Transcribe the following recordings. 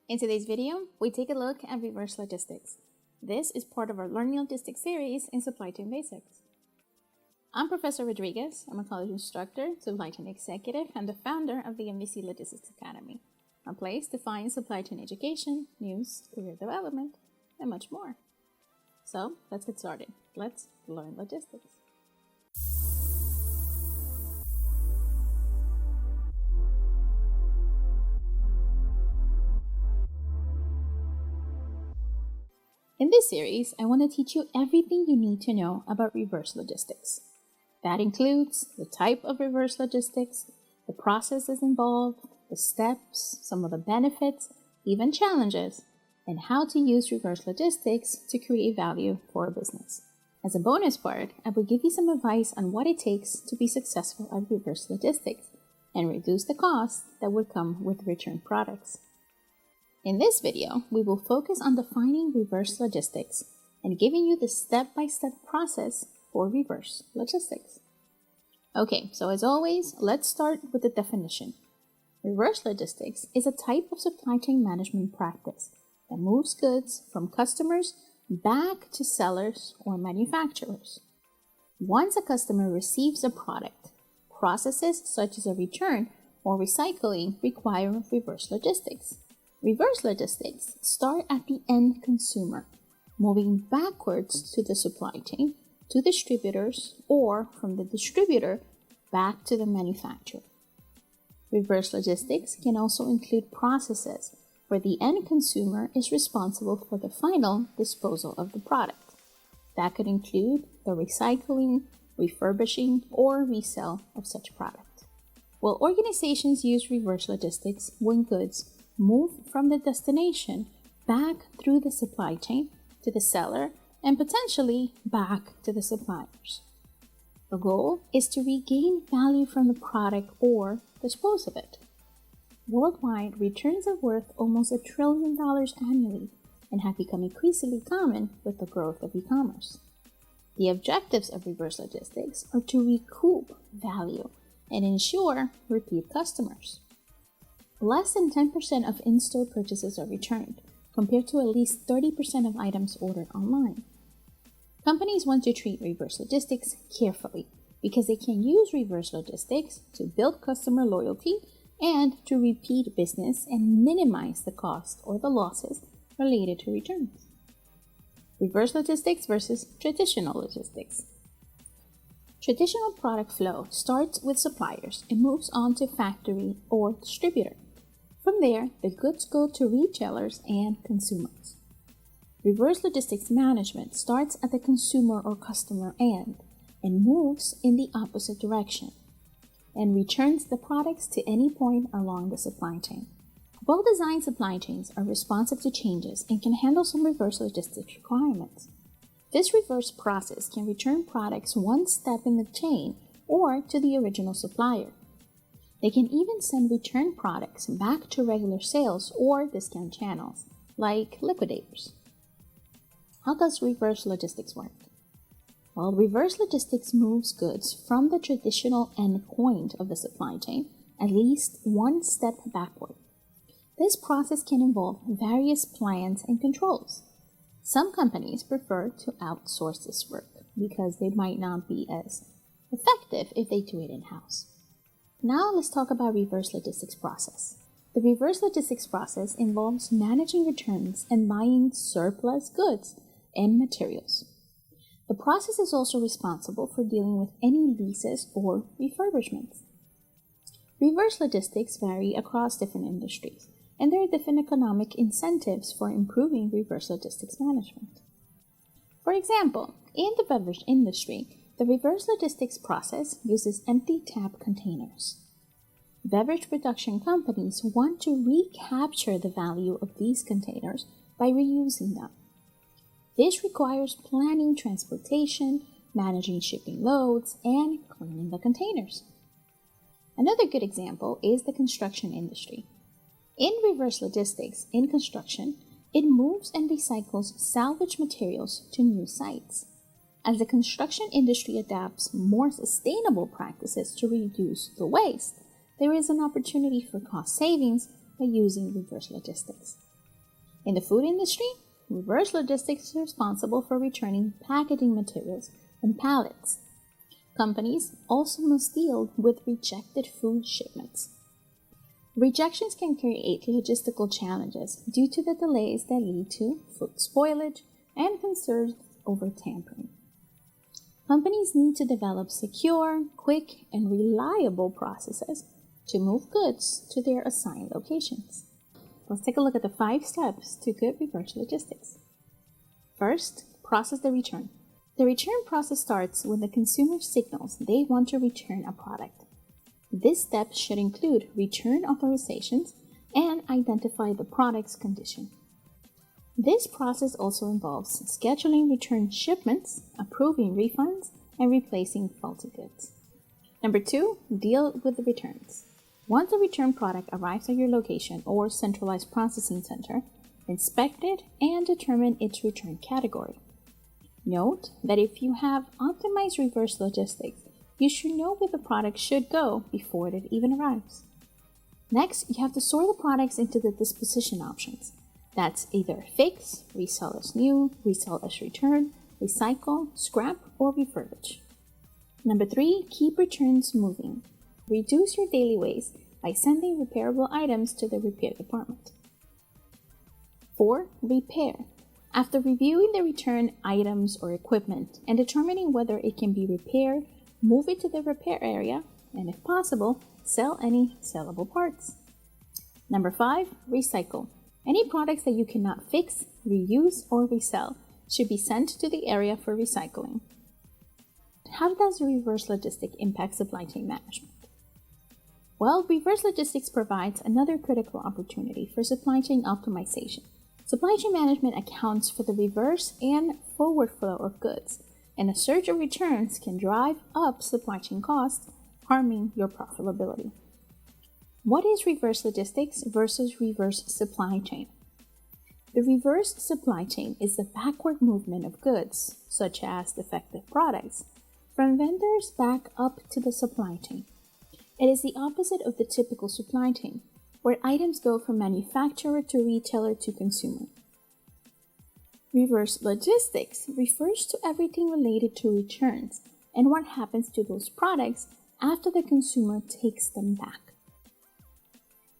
In today's video, we take a look at reverse logistics. This is part of our Learning Logistics series in Supply Chain Basics. I'm Professor Rodriguez. I'm a college instructor, supply chain executive, and the founder of the MVC Logistics Academy, a place to find supply chain education, news, career development, and much more. So let's get started. Let's learn logistics. In this series, I want to teach you everything you need to know about reverse logistics. That includes the type of reverse logistics, the processes involved, the steps, some of the benefits, even challenges, and how to use reverse logistics to create value for a business. As a bonus part, I will give you some advice on what it takes to be successful at reverse logistics and reduce the costs that would come with returned products. In this video, we will focus on defining reverse logistics and giving you the step-by-step process for reverse logistics. Okay, so as always, let's start with the definition. Reverse logistics is a type of supply chain management practice that moves goods from customers back to sellers or manufacturers. Once a customer receives a product, processes such as a return or recycling require reverse logistics. Reverse logistics start at the end consumer, moving backwards to the supply chain, to distributors, or from the distributor back to the manufacturer. Reverse logistics can also include processes where the end consumer is responsible for the final disposal of the product. That could include the recycling, refurbishing, or resale of such product. Well, organizations use reverse logistics when goods move from the destination back through the supply chain to the seller and potentially back to the suppliers. The goal is to regain value from the product or dispose of it. Worldwide, returns are worth almost $1 trillion annually and have become increasingly common with the growth of e-commerce. The objectives of reverse logistics are to recoup value and ensure repeat customers. Less than 10% of in-store purchases are returned, compared to at least 30% of items ordered online. Companies want to treat reverse logistics carefully because they can use reverse logistics to build customer loyalty and to repeat business and minimize the cost or the losses related to returns. Reverse logistics versus traditional logistics. Traditional product flow starts with suppliers and moves on to factory or distributor. From there, the goods go to retailers and consumers. Reverse logistics management starts at the consumer or customer end and moves in the opposite direction and returns the products to any point along the supply chain. Well-designed supply chains are responsive to changes and can handle some reverse logistics requirements. This reverse process can return products one step in the chain or to the original supplier. They can even send return products back to regular sales or discount channels, like liquidators. How does reverse logistics work? Well, reverse logistics moves goods from the traditional end point of the supply chain at least one step backward. This process can involve various plans and controls. Some companies prefer to outsource this work because they might not be as effective if they do it in-house. Now let's talk about reverse logistics process. The reverse logistics process involves managing returns and buying surplus goods and materials. The process is also responsible for dealing with any leases or refurbishments. Reverse logistics vary across different industries, and there are different economic incentives for improving reverse logistics management. For example, in the beverage industry, the reverse logistics process uses empty tap containers. Beverage production companies want to recapture the value of these containers by reusing them. This requires planning transportation, managing shipping loads, and cleaning the containers. Another good example is the construction industry. In reverse logistics in construction, it moves and recycles salvage materials to new sites. As the construction industry adapts more sustainable practices to reduce the waste, there is an opportunity for cost savings by using reverse logistics. In the food industry, reverse logistics is responsible for returning packaging materials and pallets. Companies also must deal with rejected food shipments. Rejections can create logistical challenges due to the delays that lead to food spoilage and concerns over tampering. Companies need to develop secure, quick, and reliable processes to move goods to their assigned locations. Let's take a look at the 5 steps to good reverse logistics. First, process the return. The return process starts when the consumer signals they want to return a product. This step should include return authorizations and identify the product's condition. This process also involves scheduling return shipments, approving refunds, and replacing faulty goods. Number 2, deal with the returns. Once the return product arrives at your location or centralized processing center, inspect it and determine its return category. Note that if you have optimized reverse logistics, you should know where the product should go before it even arrives. Next, you have to sort the products into the disposition options. That's either fix, resell as new, resell as return, recycle, scrap, or refurbish. Number 3, keep returns moving. Reduce your daily waste by sending repairable items to the repair department. 4, repair. After reviewing the return items or equipment and determining whether it can be repaired, move it to the repair area, and if possible, sell any sellable parts. Number 5, recycle. Any products that you cannot fix, reuse, or resell should be sent to the area for recycling. How does reverse logistics impact supply chain management? Well, reverse logistics provides another critical opportunity for supply chain optimization. Supply chain management accounts for the reverse and forward flow of goods, and a surge of returns can drive up supply chain costs, harming your profitability. What is reverse logistics versus reverse supply chain? The reverse supply chain is the backward movement of goods, such as defective products, from vendors back up to the supply chain. It is the opposite of the typical supply chain, where items go from manufacturer to retailer to consumer. Reverse logistics refers to everything related to returns and what happens to those products after the consumer takes them back.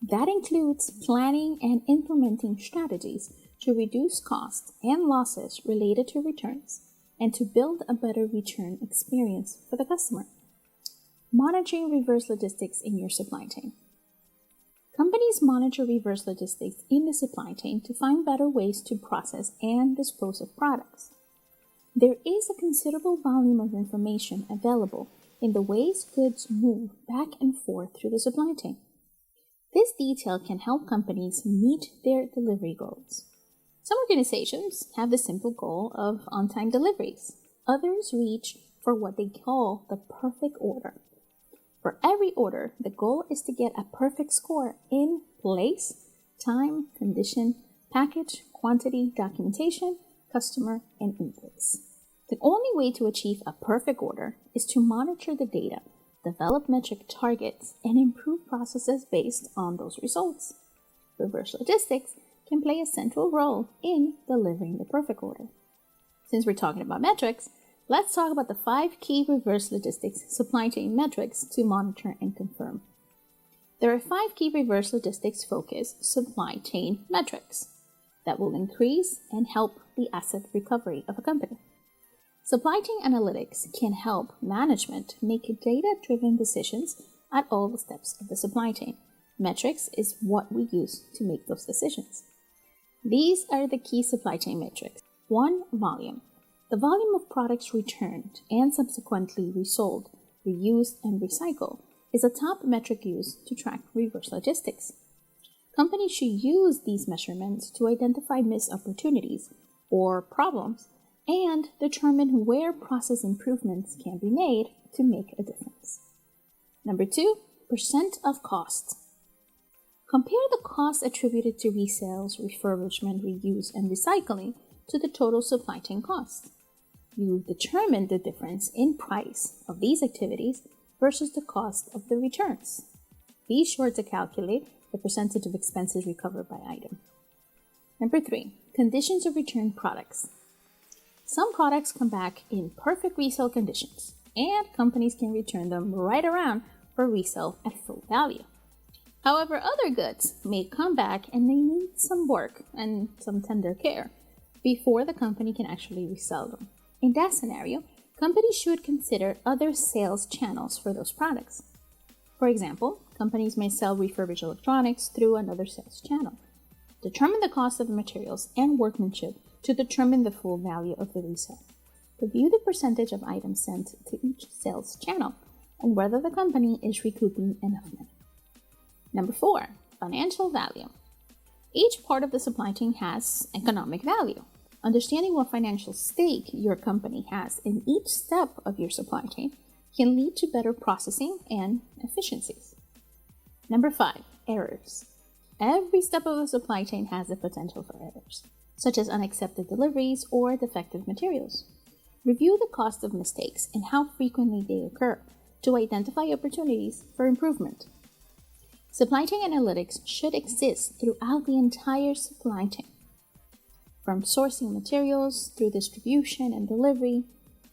That includes planning and implementing strategies to reduce costs and losses related to returns and to build a better return experience for the customer. Monitoring reverse logistics in your supply chain. Companies monitor reverse logistics in the supply chain to find better ways to process and dispose of products. There is a considerable volume of information available in the ways goods move back and forth through the supply chain. This detail can help companies meet their delivery goals. Some organizations have the simple goal of on-time deliveries. Others reach for what they call the perfect order. For every order, the goal is to get a perfect score in place, time, condition, package, quantity, documentation, customer, and inputs. The only way to achieve a perfect order is to monitor the data, develop metric targets, and improve processes based on those results. Reverse logistics can play a central role in delivering the perfect order. Since we're talking about metrics, let's talk about the 5 key reverse logistics supply chain metrics to monitor and confirm. There are 5 key reverse logistics focused supply chain metrics that will increase and help the asset recovery of a company. Supply chain analytics can help management make data-driven decisions at all the steps of the supply chain. Metrics is what we use to make those decisions. These are the key supply chain metrics. 1. Volume. The volume of products returned and subsequently resold, reused, and recycled is a top metric used to track reverse logistics. Companies should use these measurements to identify missed opportunities or problems and determine where process improvements can be made to make a difference. Number 2, percent of cost. Compare the cost attributed to resales, refurbishment, reuse, and recycling to the total supply chain cost. You determine the difference in price of these activities versus the cost of the returns. Be sure to calculate the percentage of expenses recovered by item. Number 3, conditions of return products. Some products come back in perfect resale conditions, and companies can return them right around for resale at full value. However, other goods may come back and they need some work and some tender care before the company can actually resell them. In that scenario, companies should consider other sales channels for those products. For example, companies may sell refurbished electronics through another sales channel. Determine the cost of materials and workmanship to determine the full value of the resale. Review the percentage of items sent to each sales channel and whether the company is recouping enough money. Number 4, financial value. Each part of the supply chain has economic value. Understanding what financial stake your company has in each step of your supply chain can lead to better processing and efficiencies. Number 5, errors. Every step of the supply chain has the potential for errors, such as unaccepted deliveries or defective materials. Review the cost of mistakes and how frequently they occur to identify opportunities for improvement. Supply chain analytics should exist throughout the entire supply chain. From sourcing materials through distribution and delivery,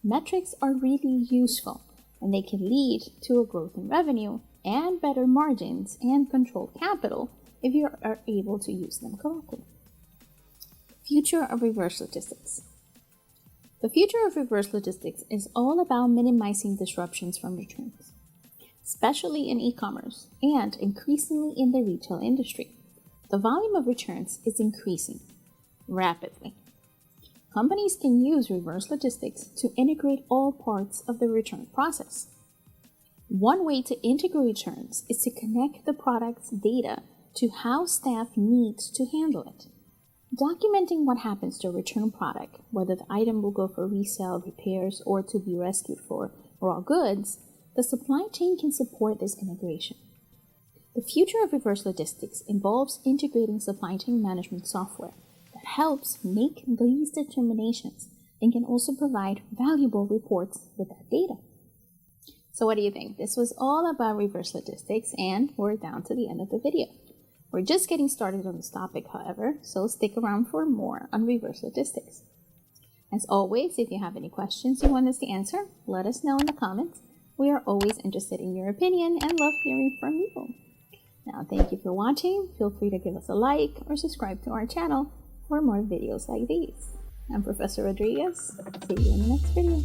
metrics are really useful and they can lead to a growth in revenue and better margins and controlled capital if you are able to use them correctly. Future of reverse logistics. The future of reverse logistics is all about minimizing disruptions from returns, especially in e-commerce and increasingly in the retail industry. The volume of returns is increasing rapidly. Companies can use reverse logistics to integrate all parts of the return process. One way to integrate returns is to connect the product's data to how staff needs to handle it. Documenting what happens to a return product, whether the item will go for resale, repairs, or to be rescued for raw goods, the supply chain can support this integration. The future of reverse logistics involves integrating supply chain management software that helps make these determinations and can also provide valuable reports with that data. So what do you think? This was all about reverse logistics, and we're down to the end of the video. We're just getting started on this topic, however, so stick around for more on reverse logistics. As always, if you have any questions you want us to answer, let us know in the comments. We are always interested in your opinion and love hearing from you. Now, thank you for watching. Feel free to give us a like or subscribe to our channel for more videos like these. I'm Professor Rodriguez. See you in the next video.